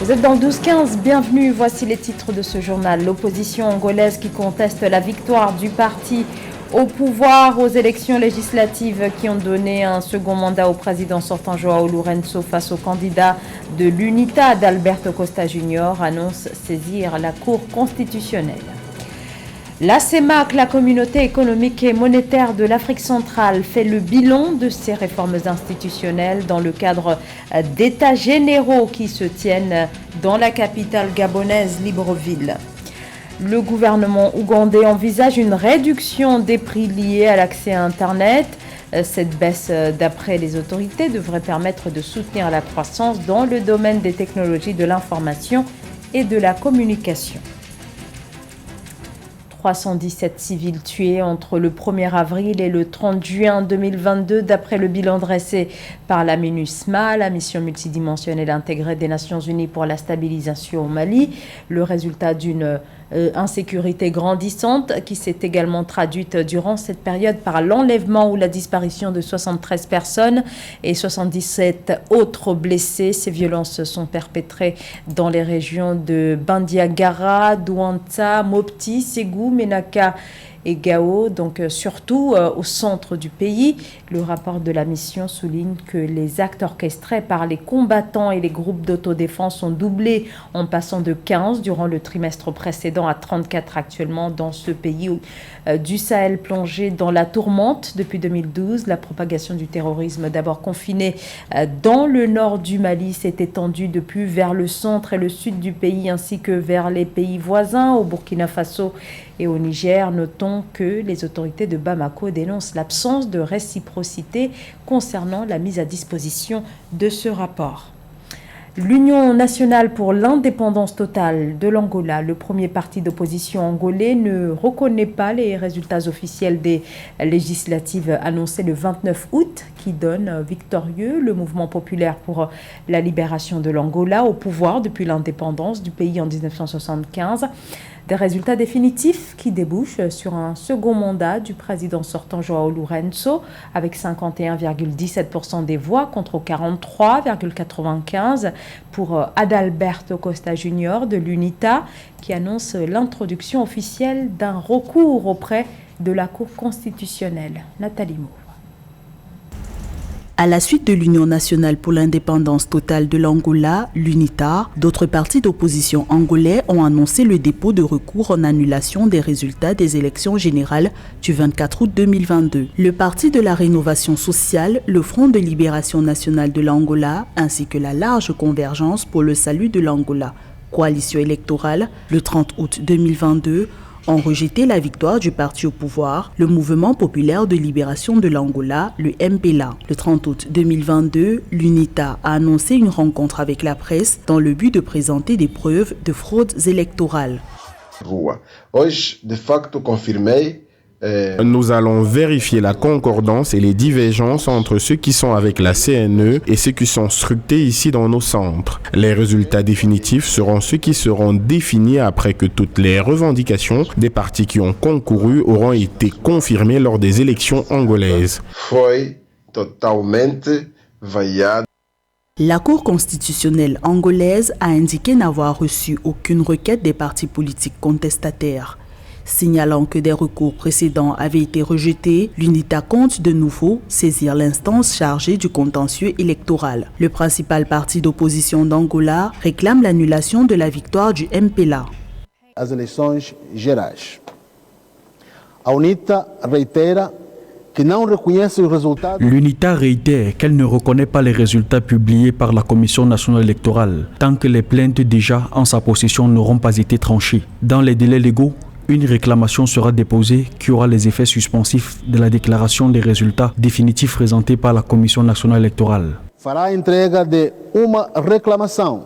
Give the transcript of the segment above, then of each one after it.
Vous êtes dans le 12-15, bienvenue, voici les titres de ce journal. L'opposition angolaise qui conteste la victoire du parti au pouvoir aux élections législatives qui ont donné un second mandat au président sortant João Lourenço face au candidat de l'UNITA d'Alberto Costa Junior annonce saisir la Cour constitutionnelle. La CEMAC, la communauté économique et monétaire de l'Afrique centrale, fait le bilan de ces réformes institutionnelles dans le cadre d'états généraux qui se tiennent dans la capitale gabonaise Libreville. Le gouvernement ougandais envisage une réduction des prix liés à l'accès à Internet. Cette baisse, d'après les autorités, devrait permettre de soutenir la croissance dans le domaine des technologies de l'information et de la communication. 317 civils tués entre le 1er avril et le 30 juin 2022, d'après le bilan dressé par la MINUSMA, la mission multidimensionnelle intégrée des Nations Unies pour la stabilisation au Mali, le résultat d'une insécurité grandissante qui s'est également traduite durant cette période par l'enlèvement ou la disparition de 73 personnes et 77 autres blessés. Ces violences sont perpétrées dans les régions de Bandiagara, Douanta, Mopti, Ségou, Ménaka et Gao, donc surtout au centre du pays. Le rapport de la mission souligne que les actes orchestrés par les combattants et les groupes d'autodéfense ont doublé en passant de 15 durant le trimestre précédent à 34 actuellement dans ce pays du Sahel plongé dans la tourmente depuis 2012. La propagation du terrorisme, d'abord confinée dans le nord du Mali, s'est étendue depuis vers le centre et le sud du pays ainsi que vers les pays voisins, au Burkina Faso et au Niger. Notons que les autorités de Bamako dénoncent l'absence de réciprocité concernant la mise à disposition de ce rapport. L'Union nationale pour l'indépendance totale de l'Angola, le premier parti d'opposition angolais, ne reconnaît pas les résultats officiels des législatives annoncées le 29 août qui donnent victorieux le mouvement populaire pour la libération de l'Angola au pouvoir depuis l'indépendance du pays en 1975. Des résultats définitifs qui débouchent sur un second mandat du président sortant João Lourenço avec 51,17% des voix contre 43,95% pour Adalberto Costa Junior de l'UNITA qui annonce l'introduction officielle d'un recours auprès de la Cour constitutionnelle. Nathalie Moore. À la suite de l'Union nationale pour l'indépendance totale de l'Angola, l'UNITA, d'autres partis d'opposition angolais ont annoncé le dépôt de recours en annulation des résultats des élections générales du 24 août 2022. Le Parti de la rénovation sociale, le Front de libération nationale de l'Angola, ainsi que la large convergence pour le salut de l'Angola, coalition électorale, le 30 août 2022, ont rejeté la victoire du parti au pouvoir, le Mouvement populaire de libération de l'Angola, le MPLA. Le 30 août 2022, l'UNITA a annoncé une rencontre avec la presse dans le but de présenter des preuves de fraudes électorales. Hoje, de facto, confirmei. Nous allons vérifier la concordance et les divergences entre ceux qui sont avec la CNE et ceux qui sont scrutés ici dans nos centres. Les résultats définitifs seront ceux qui seront définis après que toutes les revendications des partis qui ont concouru auront été confirmées lors des élections angolaises. Foi totalmente vaiado. La Cour constitutionnelle angolaise a indiqué n'avoir reçu aucune requête des partis politiques contestataires. Signalant que des recours précédents avaient été rejetés, l'UNITA compte de nouveau saisir l'instance chargée du contentieux électoral. Le principal parti d'opposition d'Angola réclame l'annulation de la victoire du MPLA. As eleições gerais. A UNITA reitera que não reconhece os resultados. L'UNITA réitère qu'elle ne reconnaît pas les résultats publiés par la Commission nationale électorale tant que les plaintes déjà en sa possession n'auront pas été tranchées. Dans les délais légaux, une réclamation sera déposée qui aura les effets suspensifs de la déclaration des résultats définitifs présentés par la Commission nationale électorale. Fará entrega de uma reclamação.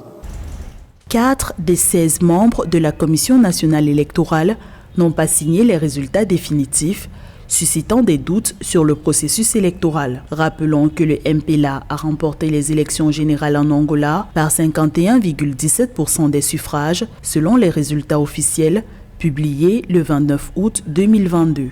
4 des 16 membres de la Commission nationale électorale n'ont pas signé les résultats définitifs, suscitant des doutes sur le processus électoral. Rappelons que le MPLA a remporté les élections générales en Angola par 51,17% des suffrages, selon les résultats officiels publié le 29 août 2022.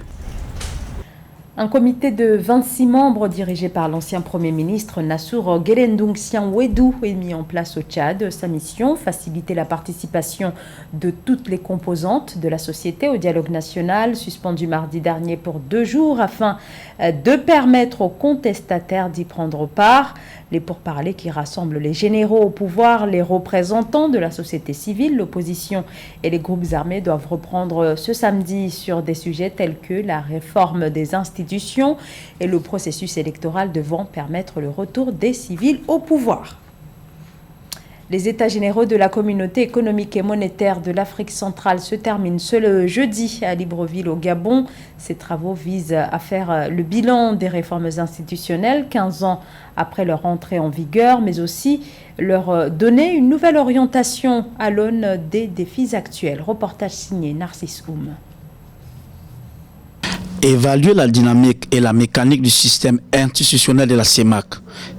Un comité de 26 membres dirigé par l'ancien Premier ministre Nassour Guéléndouncian Ouédou est mis en place au Tchad. Sa mission, faciliter la participation de toutes les composantes de la société au dialogue national, suspendu mardi dernier pour 2 jours afin de permettre aux contestataires d'y prendre part. Les pourparlers qui rassemblent les généraux au pouvoir, les représentants de la société civile, l'opposition et les groupes armés doivent reprendre ce samedi sur des sujets tels que la réforme des institutions et le processus électoral devant permettre le retour des civils au pouvoir. Les États généraux de la communauté économique et monétaire de l'Afrique centrale se terminent ce jeudi à Libreville au Gabon. Ces travaux visent à faire le bilan des réformes institutionnelles 15 ans après leur entrée en vigueur, mais aussi leur donner une nouvelle orientation à l'aune des défis actuels. Reportage signé Narcisse Oum. Évaluer la dynamique et la mécanique du système institutionnel de la CEMAC.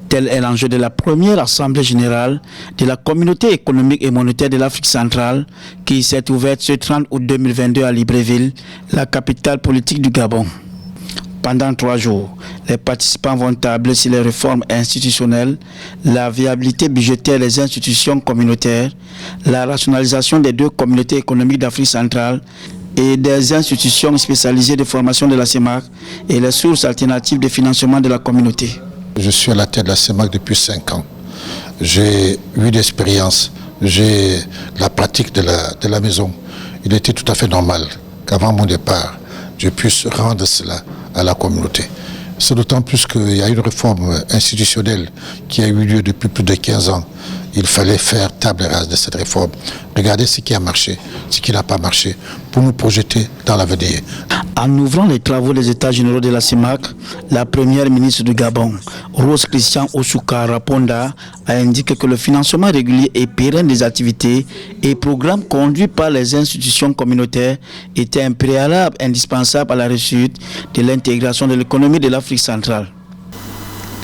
Tel est l'enjeu de la première Assemblée générale de la Communauté économique et monétaire de l'Afrique centrale qui s'est ouverte ce 30 août 2022 à Libreville, la capitale politique du Gabon. Pendant 3 jours, les participants vont tabler sur les réformes institutionnelles, la viabilité budgétaire des institutions communautaires, la rationalisation des 2 communautés économiques d'Afrique centrale et des institutions spécialisées de formation de la CEMAC et les sources alternatives de financement de la communauté. Je suis à la tête de la CEMAC depuis 5 ans. J'ai eu d'expérience, j'ai la pratique de la maison. Il était tout à fait normal qu'avant mon départ, je puisse rendre cela à la communauté. C'est d'autant plus qu'il y a une réforme institutionnelle qui a eu lieu depuis plus de 15 ans. Il fallait faire table rase de cette réforme, regarder ce qui a marché, ce qui n'a pas marché, pour nous projeter dans l'avenir. En ouvrant les travaux des États généraux de la CEMAC, la première ministre du Gabon, Rose Christian Osuka Raponda, a indiqué que le financement régulier et pérenne des activités et programmes conduits par les institutions communautaires était un préalable indispensable à la réussite de l'intégration de l'économie de l'Afrique centrale.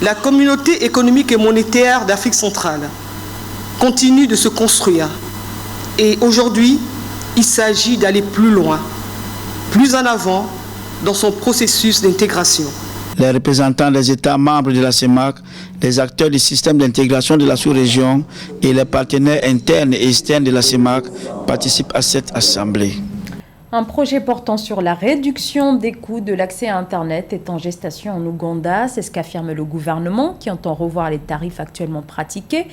La communauté économique et monétaire d'Afrique centrale continue de se construire et aujourd'hui, il s'agit d'aller plus loin, plus en avant dans son processus d'intégration. Les représentants des États membres de la CEMAC, les acteurs du système d'intégration de la sous-région et les partenaires internes et externes de la CEMAC participent à cette assemblée. Un projet portant sur la réduction des coûts de l'accès à Internet est en gestation en Ouganda. C'est ce qu'affirme le gouvernement qui entend revoir les tarifs actuellement pratiqués,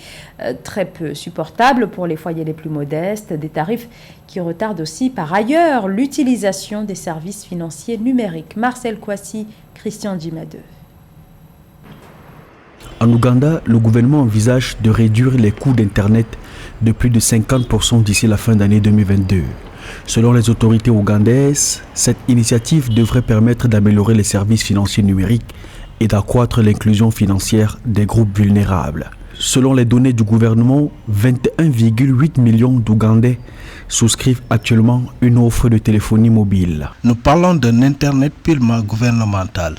très peu supportables pour les foyers les plus modestes, des tarifs qui retardent aussi par ailleurs l'utilisation des services financiers numériques. Marcel Kouassi, Christian Djimadeu. En Ouganda, le gouvernement envisage de réduire les coûts d'Internet de plus de 50% d'ici la fin d'année 2022. Selon les autorités ougandaises, cette initiative devrait permettre d'améliorer les services financiers numériques et d'accroître l'inclusion financière des groupes vulnérables. Selon les données du gouvernement, 21,8 millions d'Ougandais souscrivent actuellement une offre de téléphonie mobile. Nous parlons d'un Internet purement gouvernemental.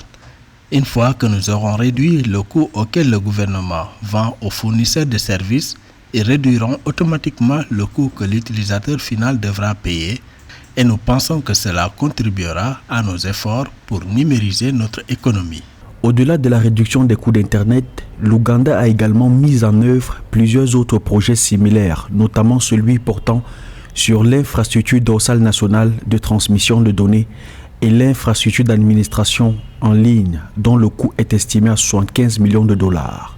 Une fois que nous aurons réduit le coût auquel le gouvernement vend aux fournisseurs de services, ils réduiront automatiquement le coût que l'utilisateur final devra payer et nous pensons que cela contribuera à nos efforts pour numériser notre économie. Au-delà de la réduction des coûts d'Internet, l'Ouganda a également mis en œuvre plusieurs autres projets similaires, notamment celui portant sur l'infrastructure dorsale nationale de transmission de données et l'infrastructure d'administration en ligne, dont le coût est estimé à 75 millions de dollars.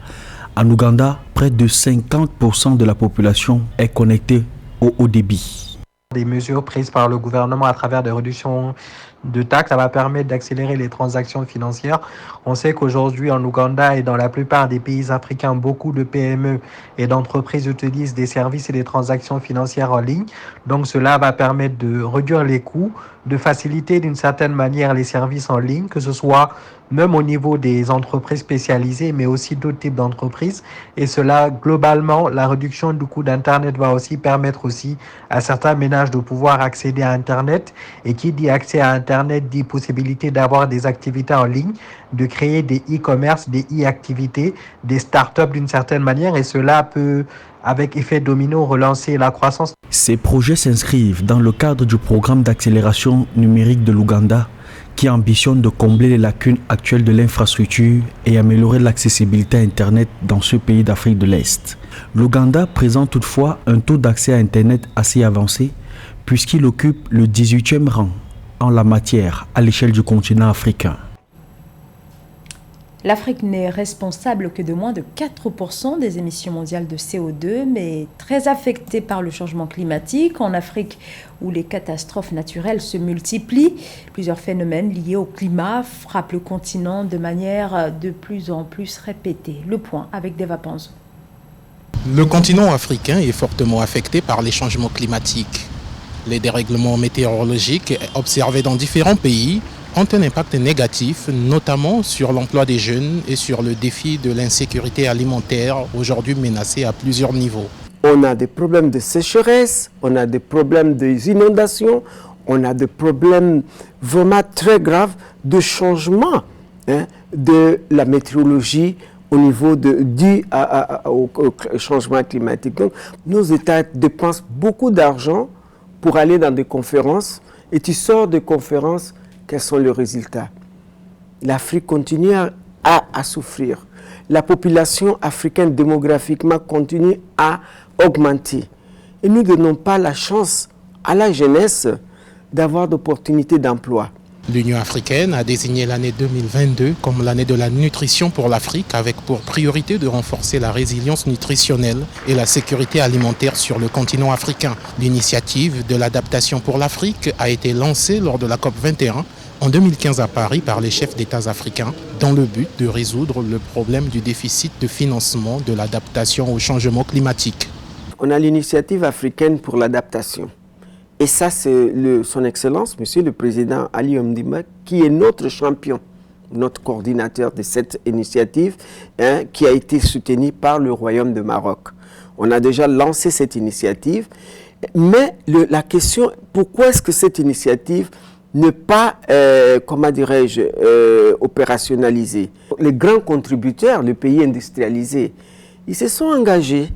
En Ouganda, près de 50% de la population est connectée au haut débit. Des mesures prises par le gouvernement à travers des réductions de taxes, ça va permettre d'accélérer les transactions financières. On sait qu'aujourd'hui en Ouganda et dans la plupart des pays africains, beaucoup de PME et d'entreprises utilisent des services et des transactions financières en ligne. Donc cela va permettre de réduire les coûts, de faciliter d'une certaine manière les services en ligne, que ce soit même au niveau des entreprises spécialisées, mais aussi d'autres types d'entreprises. Et cela, globalement, la réduction du coût d'Internet va aussi permettre aussi à certains ménages de pouvoir accéder à Internet. Et qui dit accès à Internet dit possibilité d'avoir des activités en ligne, de créer des e-commerce, des e-activités, des startups d'une certaine manière. Et cela peut, avec effet domino, relancer la croissance. Ces projets s'inscrivent dans le cadre du programme d'accélération numérique de l'Ouganda, qui ambitionne de combler les lacunes actuelles de l'infrastructure et améliorer l'accessibilité à Internet dans ce pays d'Afrique de l'Est. L'Ouganda présente toutefois un taux d'accès à Internet assez avancé puisqu'il occupe le 18e rang en la matière à l'échelle du continent africain. L'Afrique n'est responsable que de moins de 4% des émissions mondiales de CO2, mais très affectée par le changement climatique. En Afrique, où les catastrophes naturelles se multiplient, plusieurs phénomènes liés au climat frappent le continent de manière de plus en plus répétée. Le point avec Deva Panzo. Le continent africain est fortement affecté par les changements climatiques. Les dérèglements météorologiques observés dans différents pays ont un impact négatif, notamment sur l'emploi des jeunes et sur le défi de l'insécurité alimentaire, aujourd'hui menacée à plusieurs niveaux. On a des problèmes de sécheresse, on a des problèmes d'inondations, on a des problèmes vraiment très graves de changement de la météorologie au niveau dû au changement climatique. Donc, nos États dépensent beaucoup d'argent pour aller dans des conférences et tu sors de conférences. Quels sont les résultats? L'Afrique continue à souffrir. La population africaine démographiquement continue à augmenter. Et nous ne donnons pas la chance à la jeunesse d'avoir d'opportunités d'emploi. L'Union africaine a désigné l'année 2022 comme l'année de la nutrition pour l'Afrique, avec pour priorité de renforcer la résilience nutritionnelle et la sécurité alimentaire sur le continent africain. L'initiative de l'adaptation pour l'Afrique a été lancée lors de la COP21 en 2015 à Paris par les chefs d'État africains dans le but de résoudre le problème du déficit de financement de l'adaptation au changement climatique. On a l'initiative africaine pour l'adaptation. Et ça, c'est son Excellence, Monsieur le Président Ali Omdimba, qui est notre champion, notre coordinateur de cette initiative, qui a été soutenue par le Royaume de Maroc. On a déjà lancé cette initiative, mais la question, pourquoi est-ce que cette initiative n'est pas, comment dirais-je, opérationnalisée? Les grands contributeurs, les pays industrialisés, ils se sont engagés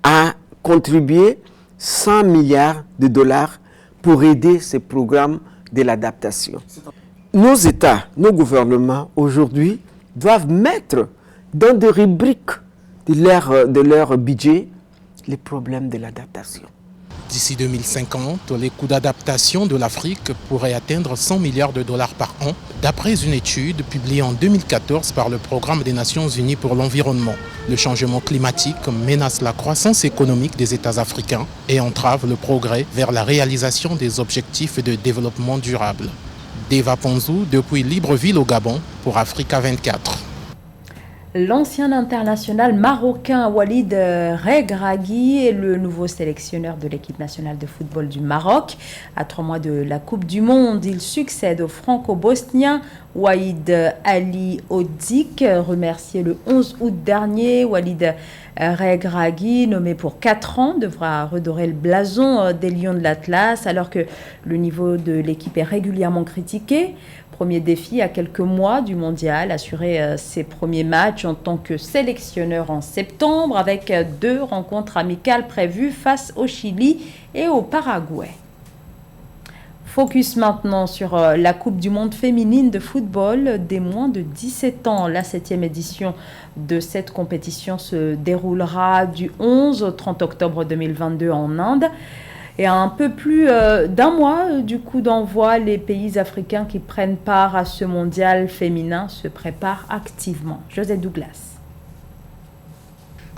à contribuer 100 milliards de dollars pour aider ce programme de l'adaptation. Nos États, nos gouvernements aujourd'hui doivent mettre dans des rubriques de leur budget les problèmes de l'adaptation. D'ici 2050, les coûts d'adaptation de l'Afrique pourraient atteindre 100 milliards de dollars par an, d'après une étude publiée en 2014 par le Programme des Nations Unies pour l'environnement. Le changement climatique menace la croissance économique des États africains et entrave le progrès vers la réalisation des objectifs de développement durable. Deva Panzo, depuis Libreville au Gabon, pour Africa 24. L'ancien international marocain Walid Regragui est le nouveau sélectionneur de l'équipe nationale de football du Maroc. À 3 mois de la Coupe du Monde, il succède au franco-bosnien Waïd Ali Odzik, remercié le 11 août dernier. Walid Regragui, nommé pour 4 ans, devra redorer le blason des Lions de l'Atlas alors que le niveau de l'équipe est régulièrement critiqué. Premier défi à quelques mois du mondial, assurer ses premiers matchs en tant que sélectionneur en septembre avec 2 rencontres amicales prévues face au Chili et au Paraguay. Focus maintenant sur la Coupe du Monde féminine de football des moins de 17 ans. La 7e édition de cette compétition se déroulera du 11 au 30 octobre 2022 en Inde. Et à un peu plus d'un mois du coup d'envoi, les pays africains qui prennent part à ce mondial féminin se préparent activement. José Douglas.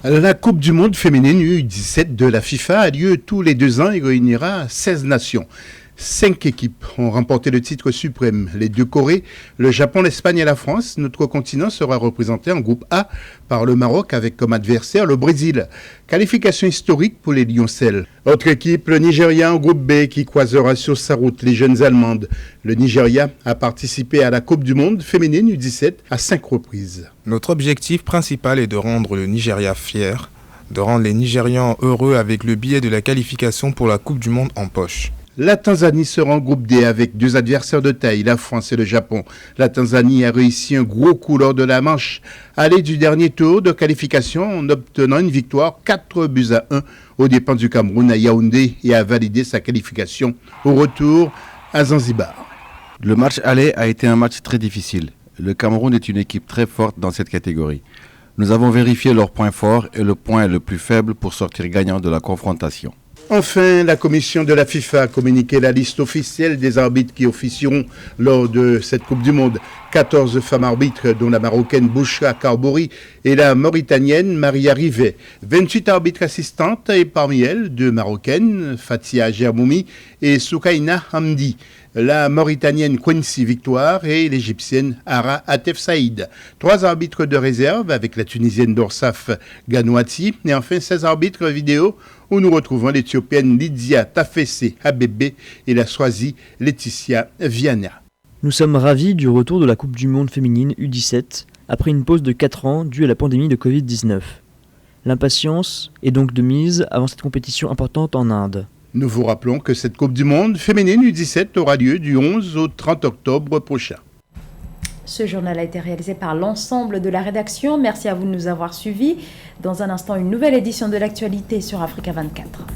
La Coupe du Monde féminine U17 de la FIFA a lieu tous les 2 ans et réunira 16 nations. 5 équipes ont remporté le titre suprême. Les 2 Corées, le Japon, l'Espagne et la France. Notre continent sera représenté en groupe A par le Maroc avec comme adversaire le Brésil. Qualification historique pour les Lioncelles. Autre équipe, le Nigeria en groupe B qui croisera sur sa route les jeunes Allemandes. Le Nigeria a participé à la Coupe du Monde féminine U17 à 5 reprises. Notre objectif principal est de rendre le Nigeria fier, de rendre les Nigérians heureux avec le billet de la qualification pour la Coupe du Monde en poche. La Tanzanie sera en groupe D avec 2 adversaires de taille, la France et le Japon. La Tanzanie a réussi un gros coup lors de la manche aller du dernier tour de qualification en obtenant une victoire 4-1 aux dépens du Cameroun à Yaoundé et a validé sa qualification au retour à Zanzibar. Le match aller a été un match très difficile. Le Cameroun est une équipe très forte dans cette catégorie. Nous avons vérifié leurs points forts et le point le plus faible pour sortir gagnant de la confrontation. Enfin, la commission de la FIFA a communiqué la liste officielle des arbitres qui officieront lors de cette Coupe du Monde. 14 femmes arbitres, dont la Marocaine Bouchra Karbouri et la Mauritanienne Maria Rivet. 28 arbitres assistantes et parmi elles, 2 Marocaines, Fatia Germoumi et Soukaina Hamdi. La Mauritanienne Quincy Victoire et l'Égyptienne Ara Atef Saïd. 3 arbitres de réserve avec la Tunisienne Dorsaf Ganouati et enfin 16 arbitres vidéo où nous retrouvons l'Éthiopienne Lydia Tafesse Habebe et la Swazi Laetitia Viana. Nous sommes ravis du retour de la Coupe du Monde féminine U17 après une pause de 4 ans due à la pandémie de Covid-19. L'impatience est donc de mise avant cette compétition importante en Inde. Nous vous rappelons que cette Coupe du Monde féminine U17 aura lieu du 11 au 30 octobre prochain. Ce journal a été réalisé par l'ensemble de la rédaction. Merci à vous de nous avoir suivis. Dans un instant, une nouvelle édition de l'actualité sur Africa 24.